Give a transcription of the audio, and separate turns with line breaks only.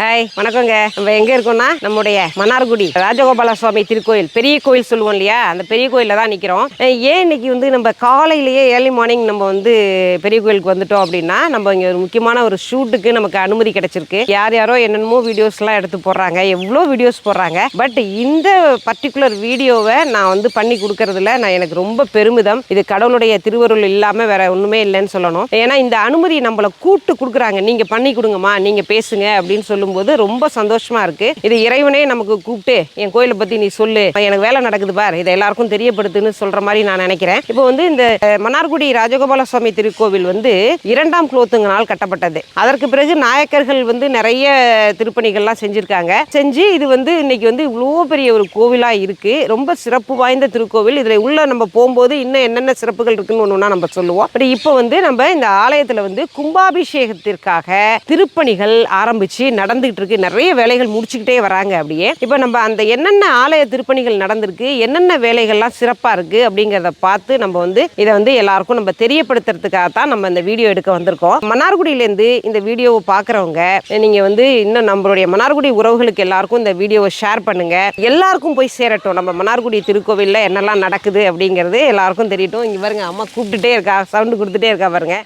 Hi வணக்கங்க. நம்ம எங்கே இருக்கோம்னா நம்முடைய மன்னார்குடி ராஜகோபால சுவாமி திருக்கோயில், பெரிய கோயில் சொல்லுவோம் இல்லையா, அந்த பெரிய கோயிலில் தான் நிற்கிறோம். ஏன் இன்னைக்கு நம்ம காலையிலேயே ஏர்லி மார்னிங் நம்ம பெரிய கோயிலுக்கு வந்துட்டோம் அப்படின்னா, நம்ம இங்கே ஒரு முக்கியமான ஒரு ஷூட்டுக்கு நமக்கு அனுமதி கிடைச்சிருக்கு. யாரோ என்னென்னமோ வீடியோஸ்லாம் எடுத்து போடுறாங்க, எவ்வளோ வீடியோஸ் போடுறாங்க. பட் இந்த பர்டிகுலர் வீடியோவை நான் பண்ணி கொடுக்கறதுல எனக்கு ரொம்ப பெருமிதம். இது கடவுளுடைய திருவருள் இல்லாமல் வேற ஒன்றுமே இல்லைன்னு சொல்லணும். ஏன்னா இந்த அனுமதி நம்மளை கூப்பிட்டு கொடுக்குறாங்க, நீங்கள் பண்ணி கொடுங்கம்மா, நீங்கள் பேசுங்க அப்படின்னு சொல்லும்போது ரொம்ப சந்தோஷமா இருக்கு. இது இறைவனே நமக்கு கூப்பிட்டு என் கோயிலை பத்தி நீ சொல்லு, எனக்கு வேலை நடக்குது பார், இதை எல்லாருக்கும் தெரியப்படுத்துன்னு சொல்ற மாதிரி நான் நினைக்கிறேன். இப்போ இந்த மன்னார்குடி ராஜகோபால சுவாமி திருக்கோவில் 2ஆம் குலோத்துங்கனால் கட்டப்பட்டது. அதற்கு பிறகு நாயக்கர்கள் நிறைய திருப்பணிகள்லாம் செஞ்சிருக்காங்க. செஞ்சு இது இன்னைக்கு இவ்வளோ பெரிய ஒரு கோவிலா இருக்கு. ரொம்ப சிறப்பு வாய்ந்த திருக்கோவில். இதுல உள்ள நம்ம போகும்போது இன்னும் என்னென்ன சிறப்புகள் இருக்குன்னு ஒண்ணுன்னா நம்ம சொல்லுவோம். பட் இப்போ நம்ம இந்த ஆலயத்துல கும்பாபிஷேகத்திற்காக திருப்பணிகள் ஆரம்பிச்சு நடந்துகிட்டு இருக்கு. நிறைய வேலைகள் முடிச்சுக்கிட்டே வராங்க. அப்படியே இப்போ நம்ம அந்த என்னென்ன ஆலய திருப்பணிகள் நடந்திருக்கு, என்னென்ன வேலைகள்லாம் சிறப்பா இருக்கு அப்படிங்கிறத பார்த்து நம்ம இதை எல்லாருக்கும் நம்ம தெரியப்படுத்துறதுக்காக தான் நம்ம இந்த வீடியோ எடுக்க வந்திருக்கோம். மன்னார்குடியிலேருந்து இந்த வீடியோவை பார்க்குறவங்க நீங்க இன்னும் நம்மளுடைய மன்னார்குடி உறவுகளுக்கு எல்லாருக்கும் இந்த வீடியோவை ஷேர் பண்ணுங்க. எல்லாருக்கும் போய் சேரட்டும். நம்ம மன்னார்குடி திருக்கோவிலில் என்னெல்லாம் நடக்குது அப்படிங்கிறது எல்லாருக்கும் தெரியட்டும். இங்க பாருங்க, அம்மா கூப்பிட்டுட்டே இருக்கா, சவுண்டு கொடுத்துட்டே இருக்கா பாருங்க.